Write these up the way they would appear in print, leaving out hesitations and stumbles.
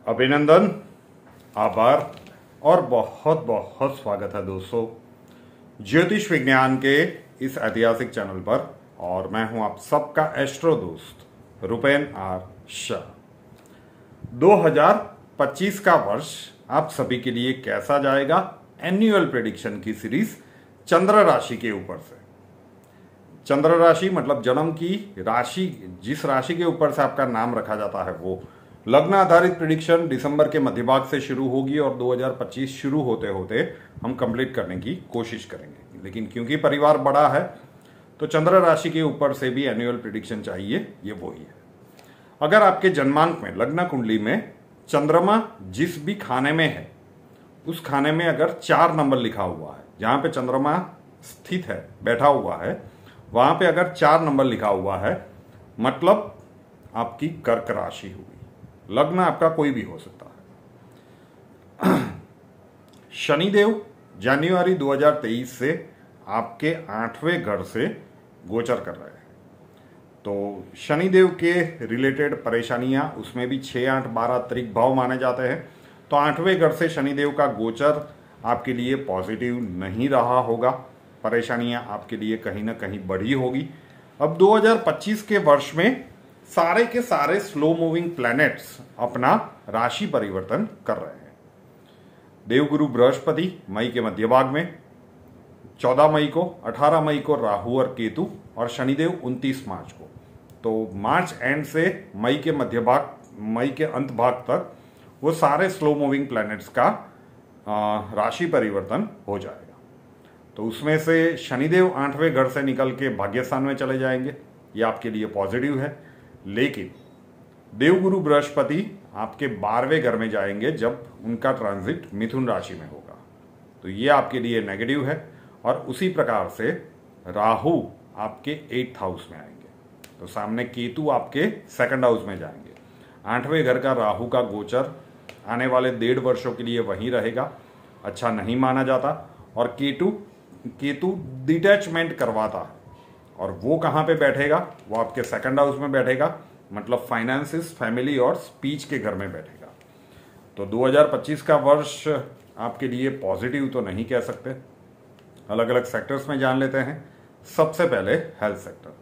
अभिनंदन, आभार और बहुत बहुत स्वागत है दोस्तों ज्योतिष विज्ञान के इस ऐतिहासिक चैनल पर। और मैं हूं आप सबका एस्ट्रो दोस्त रुपेन आर शाह। 2025 का वर्ष आप सभी के लिए कैसा जाएगा, एनुअल प्रेडिक्शन की सीरीज चंद्र राशि के ऊपर से। चंद्र राशि मतलब जन्म की राशि, जिस राशि के ऊपर से आपका नाम रखा जाता है वो। लग्न आधारित प्रेडिक्शन दिसंबर के मध्य भाग से शुरू होगी और 2025 शुरू होते होते हम कंप्लीट करने की कोशिश करेंगे। लेकिन क्योंकि परिवार बड़ा है तो चंद्र राशि के ऊपर से भी एनुअल प्रेडिक्शन चाहिए, ये वही है। अगर आपके जन्मांक में, लग्न कुंडली में चंद्रमा जिस भी खाने में है उस खाने में अगर 4 नंबर लिखा हुआ है, जहां पे चंद्रमा स्थित है, बैठा हुआ है, वहां पे अगर 4 नंबर लिखा हुआ है मतलब आपकी कर्क राशि हुई। लग्न आपका कोई भी हो सकता है। शनिदेव जनवरी 2023 से आपके 8वें घर से गोचर कर रहे हैं, तो शनिदेव के रिलेटेड परेशानियां, उसमें भी 6, 8, 12 त्रिक भाव माने जाते हैं। तो 8वें घर से शनिदेव का गोचर आपके लिए पॉजिटिव नहीं रहा होगा, परेशानियां आपके लिए कहीं ना कहीं बढ़ी होगी। अब 2025 के वर्ष में सारे के सारे स्लो मूविंग प्लैनेट्स अपना राशि परिवर्तन कर रहे हैं। देवगुरु बृहस्पति मई के मध्य भाग में 14 मई को, 18 मई को राहु और केतु, और शनिदेव 29 मार्च को। तो मार्च एंड से मई के मध्य भाग, मई के अंत भाग तक वो सारे स्लो मूविंग प्लैनेट्स का राशि परिवर्तन हो जाएगा। तो उसमें से शनिदेव 8वें घर से निकल के भाग्यस्थान में चले जाएंगे, ये आपके लिए पॉजिटिव है। लेकिन देवगुरु बृहस्पति आपके 12वें घर में जाएंगे जब उनका ट्रांजिट मिथुन राशि में होगा, तो ये आपके लिए नेगेटिव है। और उसी प्रकार से राहु आपके 8th हाउस में आएंगे, तो सामने केतु आपके 2nd हाउस में जाएंगे। 8वें घर का राहु का गोचर आने वाले 1.5 वर्षों के लिए वहीं रहेगा, अच्छा नहीं माना जाता। और केतु डिटैचमेंट करवाता है, और वो कहाँ पे बैठेगा, वो आपके 2nd हाउस में बैठेगा, मतलब फाइनेंसिस, फैमिली और स्पीच के घर में बैठेगा। तो 2025 का वर्ष आपके लिए पॉजिटिव तो नहीं कह सकते। अलग अलग सेक्टर्स में जान लेते हैं। सबसे पहले हेल्थ सेक्टर।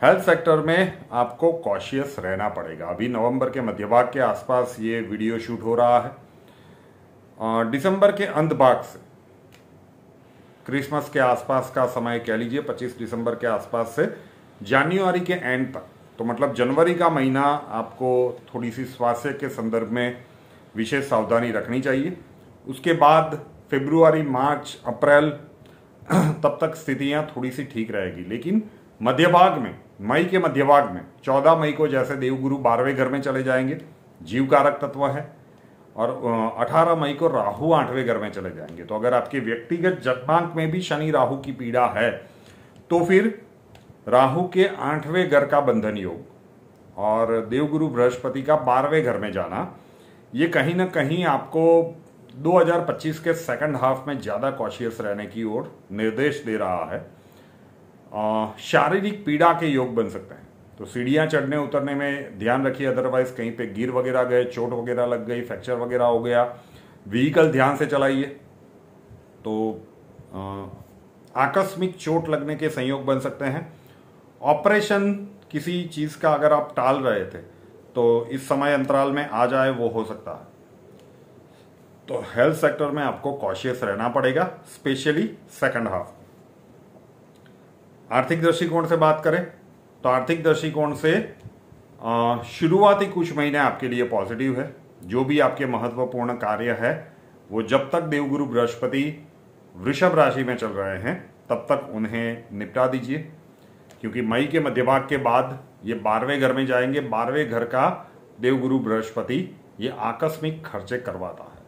हेल्थ सेक्टर में आपको कॉशियस रहना पड़ेगा। अभी नवंबर के मध्य भाग के आसपास ये वीडियो शूट हो रहा है। दिसंबर के अंत भाग से क्रिसमस के आसपास का समय कह लीजिए, 25 दिसंबर के आसपास से जनवरी के एंड तक, तो मतलब जनवरी का महीना आपको थोड़ी सी स्वास्थ्य के संदर्भ में विशेष सावधानी रखनी चाहिए। उसके बाद फरवरी, मार्च, अप्रैल तब तक स्थितियां थोड़ी सी ठीक रहेगी। लेकिन मध्य भाग में, मई के मध्य भाग में 14 मई को जैसे देवगुरु 12वें घर में चले जाएंगे, जीव कारक तत्व है, और 18 मई को राहु 8वें घर में चले जाएंगे। तो अगर आपके व्यक्तिगत जन्मांक में भी शनि राहु की पीड़ा है तो फिर राहु के 8वें घर का बंधन योग और देवगुरु बृहस्पति का 12वें घर में जाना, ये कहीं ना कहीं आपको 2025 के 2nd हाफ में ज्यादा कॉशियस रहने की ओर निर्देश दे रहा है। शारीरिक पीड़ा के योग बन सकते हैं, तो सीढ़ियां चढ़ने उतरने में ध्यान रखिए, अदरवाइज कहीं पे गिर वगैरह गए, चोट वगैरह लग गई, फ्रैक्चर वगैरह हो गया। व्हीकल ध्यान से चलाइए, तो आकस्मिक चोट लगने के संयोग बन सकते हैं। ऑपरेशन किसी चीज का अगर आप टाल रहे थे तो इस समय अंतराल में आ जाए, वो हो सकता है। तो हेल्थ सेक्टर में आपको कॉशियस रहना पड़ेगा, स्पेशली 2nd हाफ। आर्थिक दृष्टिकोण से बात करें तो आर्थिक दृष्टिकोण से शुरुआती कुछ महीने आपके लिए पॉजिटिव है। जो भी आपके महत्वपूर्ण कार्य है वो जब तक देवगुरु बृहस्पति वृषभ राशि में चल रहे हैं तब तक उन्हें निपटा दीजिए, क्योंकि मई के मध्य भाग के बाद ये 12वें घर में जाएंगे। 12वें घर का देवगुरु बृहस्पति ये आकस्मिक खर्चे करवाता है।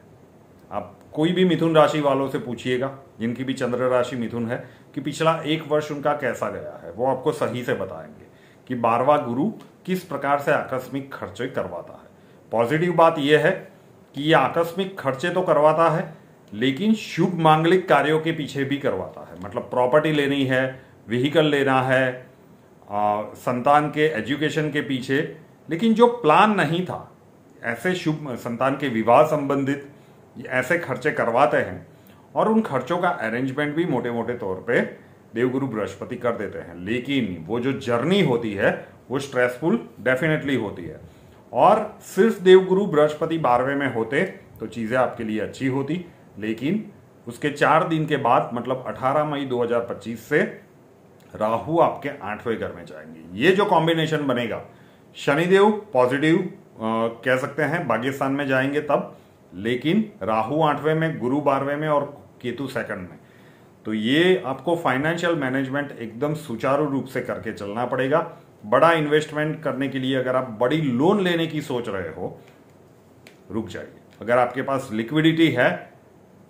आप कोई भी मिथुन राशि वालों से पूछिएगा, जिनकी भी चंद्र राशि मिथुन है, कि पिछला 1 वर्ष उनका कैसा गया है, वो आपको सही से बताएंगे कि 12वां गुरु किस प्रकार से आकस्मिक खर्चे करवाता है। पॉजिटिव बात यह है कि ये आकस्मिक खर्चे तो करवाता है, लेकिन शुभ मांगलिक कार्यों के पीछे भी करवाता है। मतलब प्रॉपर्टी लेनी है, व्हीकल लेना है, संतान के एजुकेशन के पीछे, लेकिन जो प्लान नहीं था ऐसे शुभ संतान के विवाह संबंधित ऐसे खर्चे करवाते हैं और उन खर्चों का अरेंजमेंट भी मोटे मोटे तौर पे देवगुरु बृहस्पति कर देते हैं। लेकिन वो जो जर्नी होती है वो स्ट्रेसफुल डेफिनेटली होती है, और सिर्फ देवगुरु बृहस्पति 12वें में होते तो चीजें आपके लिए अच्छी होती, लेकिन उसके 4 दिन के बाद मतलब 18 मई 2025 से राहु आपके 8वें घर में जाएंगे। ये जो कॉम्बिनेशन बनेगा, शनिदेव पॉजिटिव कह सकते हैं भाग्यस्थान में जाएंगे तब, लेकिन राहु 8वें में, गुरु 12वें में और केतु 2nd में। तो ये आपको फाइनेंशियल मैनेजमेंट एकदम सुचारू रूप से करके चलना पड़ेगा। बड़ा इन्वेस्टमेंट करने के लिए अगर आप बड़ी लोन लेने की सोच रहे हो, रुक जाइए। अगर आपके पास लिक्विडिटी है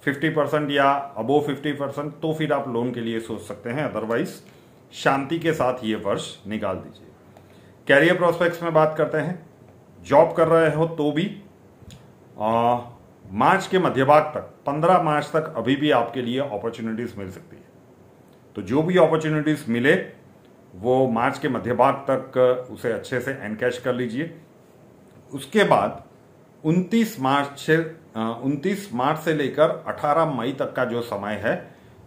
50% या अबोव 50%, तो फिर आप लोन के लिए सोच सकते हैं, अदरवाइज शांति के साथ ये वर्ष निकाल दीजिए। कैरियर प्रोस्पेक्ट्स में बात करते हैं। जॉब कर रहे हो तो भी मार्च के मध्य भाग तक, 15 मार्च तक अभी भी आपके लिए अपॉर्चुनिटीज मिल सकती है। तो जो भी अपॉर्चुनिटीज मिले वो मार्च के मध्य भाग तक उसे अच्छे से एनकैश कर लीजिए। उसके बाद 29 मार्च से लेकर 18 मई तक का जो समय है,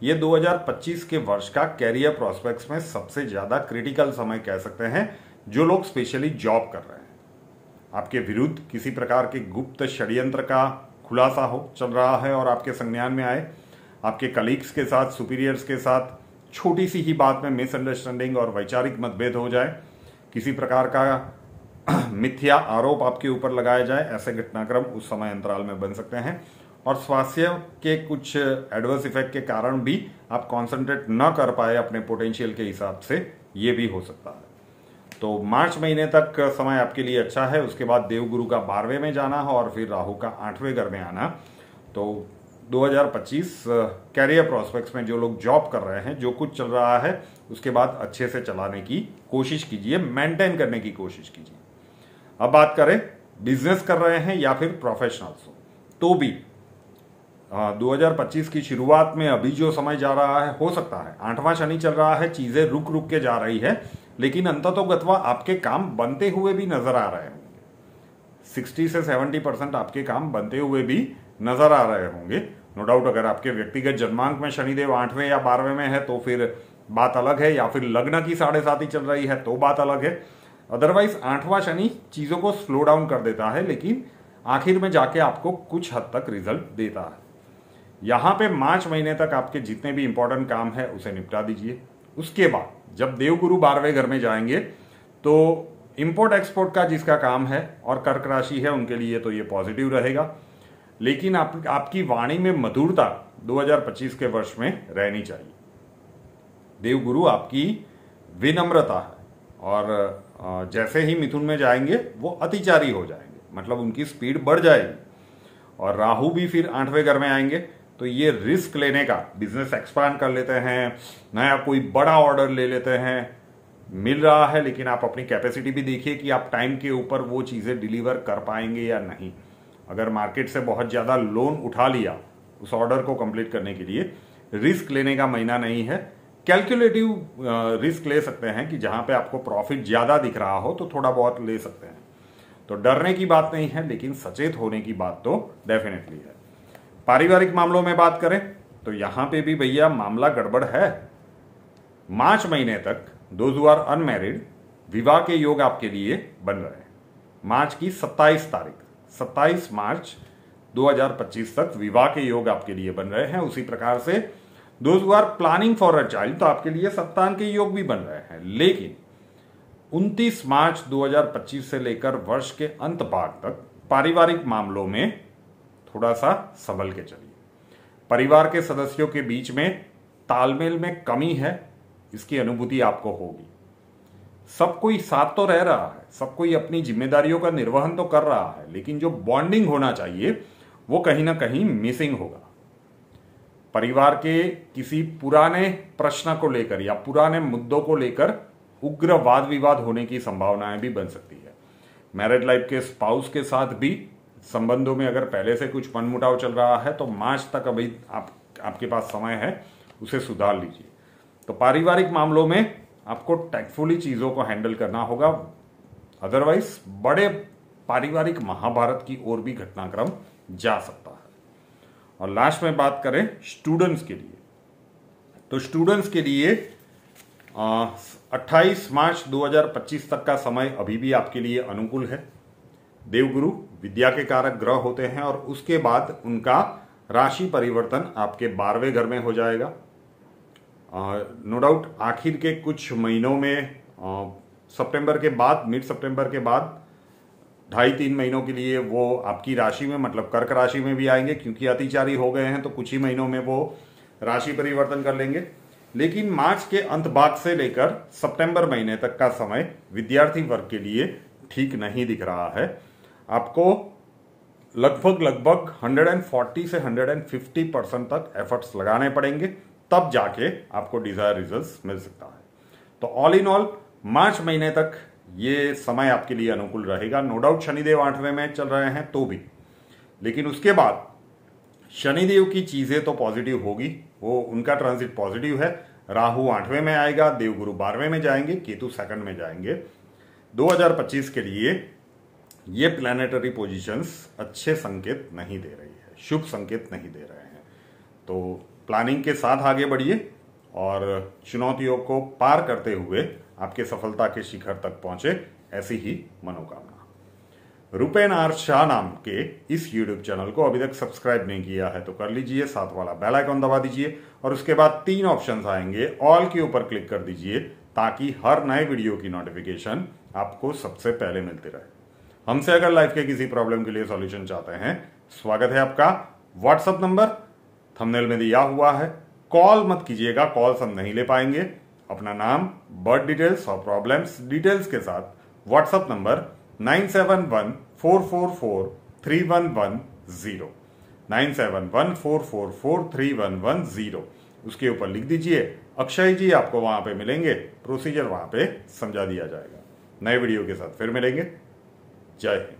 ये 2025 के वर्ष का कैरियर प्रोस्पेक्ट्स में सबसे ज्यादा क्रिटिकल समय कह सकते हैं। जो लोग स्पेशली जॉब कर रहे हैं, आपके विरुद्ध किसी प्रकार के गुप्त षड्यंत्र का खुलासा चल रहा है और आपके संज्ञान में आए, आपके कलीग्स के साथ, सुपीरियर्स के साथ छोटी सी ही बात में मिसअंडरस्टैंडिंग और वैचारिक मतभेद हो जाए, किसी प्रकार का मिथ्या आरोप आपके ऊपर लगाया जाए, ऐसे घटनाक्रम उस समय अंतराल में बन सकते हैं। और स्वास्थ्य के कुछ एडवर्स इफेक्ट के कारण भी आप कॉन्सेंट्रेट न कर पाए अपने पोटेंशियल के हिसाब से, ये भी हो सकता है। तो मार्च महीने तक समय आपके लिए अच्छा है। उसके बाद देवगुरु का 12वें में जाना है और फिर राहु का 8वें घर में आना। तो 2025 कैरियर प्रोस्पेक्ट्स में जो लोग जॉब कर रहे हैं, जो कुछ चल रहा है उसके बाद अच्छे से चलाने की कोशिश कीजिए, मेंटेन करने की कोशिश कीजिए। अब बात करें बिजनेस कर रहे हैं या फिर प्रोफेशनल्स हो, तो भी 2025 की शुरुआत में अभी जो समय जा रहा है, हो सकता है 8वां शनि चल रहा है, चीजें रुक रुक के जा रही है, लेकिन अंततोगत्वा आपके काम बनते हुए भी नजर आ रहे होंगे। 60 से 70% आपके काम बनते हुए भी नजर आ रहे होंगे। नो डाउट अगर आपके व्यक्तिगत जन्मांक में शनिदेव 8वें या 12वें में है तो फिर बात अलग है, या फिर लग्न की 7.5 चल रही है तो बात अलग है। अदरवाइज 8वां शनि चीजों को स्लो डाउन कर देता है, लेकिन आखिर में जाके आपको कुछ हद तक रिजल्ट देता है। यहां पे मार्च महीने तक आपके जितने भी इंपॉर्टेंट काम है उसे निपटा दीजिए। उसके बाद जब देवगुरु 12वें घर में जाएंगे तो इंपोर्ट एक्सपोर्ट का जिसका काम है और कर्क राशि है उनके लिए तो ये पॉजिटिव रहेगा, लेकिन आपकी वाणी में मधुरता 2025 के वर्ष में रहनी चाहिए। देवगुरु आपकी विनम्रता है और जैसे ही मिथुन में जाएंगे वो अतिचारी हो जाएंगे, मतलब उनकी स्पीड बढ़ जाएगी। और राहु भी फिर 8वें घर में आएंगे तो ये रिस्क लेने का, बिजनेस एक्सपांड कर लेते हैं, नया कोई बड़ा ऑर्डर ले लेते हैं, मिल रहा है, लेकिन आप अपनी कैपेसिटी भी देखिए कि आप टाइम के ऊपर वो चीजें डिलीवर कर पाएंगे या नहीं। अगर मार्केट से बहुत ज्यादा लोन उठा लिया उस ऑर्डर को कंप्लीट करने के लिए, रिस्क लेने का महीना नहीं है। कैलकुलेटिव रिस्क ले सकते हैं कि जहां पे आपको प्रॉफिट ज्यादा दिख रहा हो तो थोड़ा बहुत ले सकते हैं। तो डरने की बात नहीं है, लेकिन सचेत होने की बात तो डेफिनेटली है। पारिवारिक मामलों में बात करें तो यहां पे भी भैया मामला गड़बड़ है। मार्च महीने तक दोज हू आर अनमैरिड, विवाह के योग आपके लिए बन रहे हैं। मार्च की 27 मार्च 2025 तक विवाह के योग आपके लिए बन रहे हैं। उसी प्रकार से those who are planning for a child, तो आपके लिए संतान के योग भी बन रहे हैं। लेकिन 29 मार्च 2025 से लेकर वर्ष के अंत भाग तक पारिवारिक मामलों में थोड़ा सा संभल के चलिए। परिवार के सदस्यों के बीच में तालमेल में कमी है, इसकी अनुभूति आपको होगी। सब कोई साथ तो रह रहा है, सब कोई अपनी जिम्मेदारियों का निर्वहन तो कर रहा है, लेकिन जो बॉन्डिंग होना चाहिए वो कहीं ना कहीं मिसिंग होगा। परिवार के किसी पुराने प्रश्न को लेकर या पुराने मुद्दों को लेकर उग्र वाद विवाद होने की संभावनाएं भी बन सकती है। मैरिड लाइफ के स्पाउस के साथ भी संबंधों में अगर पहले से कुछ मनमुटाव चल रहा है तो मार्च तक अभी आपके पास समय है, उसे सुधार लीजिए। तो पारिवारिक मामलों में आपको टैक्टफुली चीजों को हैंडल करना होगा, अदरवाइज बड़े पारिवारिक महाभारत की ओर भी घटनाक्रम जा सकता है। और लास्ट में बात करें स्टूडेंट्स के लिए, तो स्टूडेंट्स के लिए 28 मार्च 2025 तक का समय अभी भी आपके लिए अनुकूल है। देवगुरु विद्या के कारक ग्रह होते हैं और उसके बाद उनका राशि परिवर्तन आपके 12वें घर में हो जाएगा। नो डाउट आखिर के कुछ महीनों में सितंबर के बाद, मिड सितंबर के बाद 2.5-3 महीनों के लिए वो आपकी राशि में, मतलब कर्क राशि में भी आएंगे, क्योंकि अतिचारी हो गए हैं तो कुछ ही महीनों में वो राशि परिवर्तन कर लेंगे। लेकिन मार्च के अंत भाग से लेकर सितंबर महीने तक का समय विद्यार्थी वर्ग के लिए ठीक नहीं दिख रहा है। आपको लगभग 140 से 150% तक एफर्ट्स लगाने पड़ेंगे, तब जाके आपको डिजायर रिजल्ट्स मिल सकता है। तो ऑल इन ऑल मार्च महीने तक ये समय आपके लिए अनुकूल रहेगा। नो डाउट शनिदेव 8वें में चल रहे हैं तो भी, लेकिन उसके बाद शनिदेव की चीजें तो पॉजिटिव होगी, वो उनका ट्रांजिट पॉजिटिव है। राहु 8वें में आएगा, देवगुरु 12वें में जाएंगे, केतु 2nd में जाएंगे। 2025 के लिए ये प्लैनेटरी पोजीशंस अच्छे संकेत नहीं दे रही है, शुभ संकेत नहीं दे रहे हैं। तो प्लानिंग के साथ आगे बढ़िए और चुनौतियों को पार करते हुए आपके सफलता के शिखर तक पहुंचे, ऐसी ही मनोकामना। रुपेन आर शाह नाम के इस YouTube चैनल को अभी तक सब्सक्राइब नहीं किया है तो कर लीजिए, साथ वाला बेल आइकन दबा दीजिए और उसके बाद 3 ऑप्शंस आएंगे, ऑल के ऊपर क्लिक कर दीजिए ताकि हर नए वीडियो की नोटिफिकेशन आपको सबसे पहले मिलती रहे। हमसे अगर लाइफ के किसी प्रॉब्लम के लिए सॉल्यूशन चाहते हैं, स्वागत है आपका। व्हाट्सएप नंबर थंबनेल में दिया हुआ है, कॉल मत कीजिएगा, कॉल्स हम नहीं ले पाएंगे। अपना नाम, बर्थ डिटेल्स और प्रॉब्लम्स डिटेल्स के साथ व्हाट्सएप नंबर 9714443110 9714443110 उसके ऊपर लिख दीजिए। अक्षय जी आपको वहां पे मिलेंगे, प्रोसीजर वहां पे समझा दिया जाएगा। नए वीडियो के साथ फिर मिलेंगे। जय हिंद।